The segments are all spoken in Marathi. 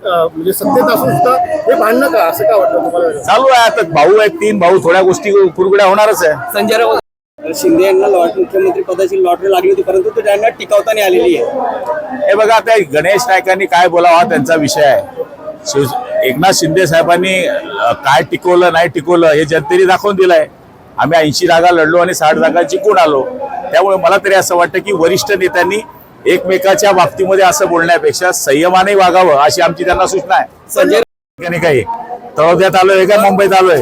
म्हणजे सत्तेत असून सुद्धा हे भांडणं का, असं का वाटतं तुम्हाला? चालू आहे आता, भाऊ आहेत, 3 भाऊ, थोड्या गोष्टी कुरगुड्या होणारच आहे. संजय राऊत शिंदे यांना मुख्यमंत्री पदाची लॉटरी लागली होती, परंतु तो त्यांना टिकावता नाही आलेली आहे. हे बघा, आता गणेश नाईकांनी काय बोलावा हा त्यांचा विषय आहे. एकनाथ शिंदे साहेबांनी काय टिकवलं नाही टिकवलं हे जनतेने दाखवून दिलंय. आम्ही 80 जागा लढलो आणि 60 जागा जिंकून आलो. त्यामुळे मला तरी असं वाटतं की वरिष्ठ नेत्यांनी एकमेकाच्या बाबतीमध्ये असं बोलण्यापेक्षा संयमाने वागावं अशी आमची त्यांना सूचना आहे. संजय काही तळोद्यात आलोय का मुंबईत आलोय?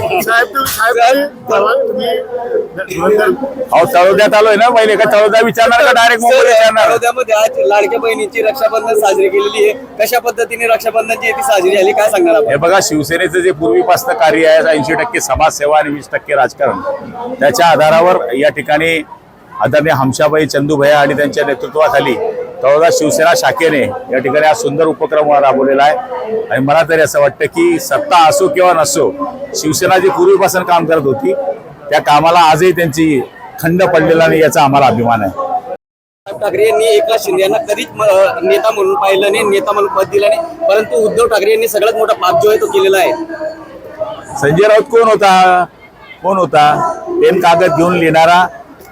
अहो, तळोद्यात आलोय ना. पहिले का तळोदा विचारणार का डायरेक्ट मुंबई विचारणार? तळोद्यामध्ये आज लाडक्या बहिणीची रक्षाबंधन साजरी केलेली आहे. कशा पद्धतीने रक्षाबंधनची ती साजरी झाली, काय सांगणार आपण? हे बघा, शिवसेनेचं जे पूर्वीपासून कार्य आहे, 80% समाजसेवा आणि 20% राजकारण, त्याच्या आधारावर या ठिकाणी आदरणीय हमशाबाई चंदूभैया आणि त्यांच्या नेतृत्वाखाली तळोदा शिवसेना शाखेने या ठिकाणी हा सुंदर उपक्रम राबवलेला आहे. आणि मला तरी असं वाटतं की सत्ता असो किंवा नसो, शिवसेना जी पूर्वीपासून काम करत होती त्या कामाला आजही त्यांची खंड पडलेला नाही, याचा आम्हाला अभिमान आहे. ठाकरे यांनी एकनाथ शिंदे यांना कधीच नेता म्हणून पाहिलं नाही, नेता म्हणून पद दिलं नाही, परंतु उद्धव ठाकरे यांनी सगळ्यात मोठा पाप जो आहे तो केलेला आहे. संजय राऊत कोण होता? पेन कागद घेऊन लिहिणारा,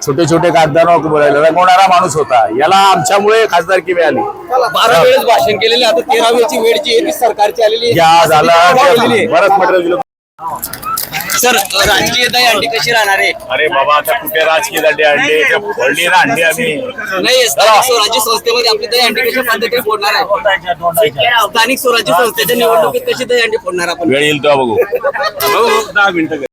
छोटे छोटे कागदांवर रंगवणारा माणूस होता. याला आमच्यामुळे खासदारकी मिळाली. 12 वेळेस भाषण केलेले, आता 13वीची वेळ जी आहे ती सरकारची आलेली आहे. बरंच मटेरियल दिलं. सर, राजकीय दहीहंडी कशी राहणार आहे? अरे बाबा, आता कुठे राजकीय दंडे आणले? फोडली ना अंडी आम्ही. नाही, स्थानिक स्वराज्य संस्थेमध्ये आपली दहीहंडी कशा पद्धतीने फोडणार आहे? स्थानिक स्वराज्य संस्थेच्या निवडणुकीत कशी दहीहंडी फोडणार आपण? वेळ येईल तेव्हा बघू. 10 मिनिटं.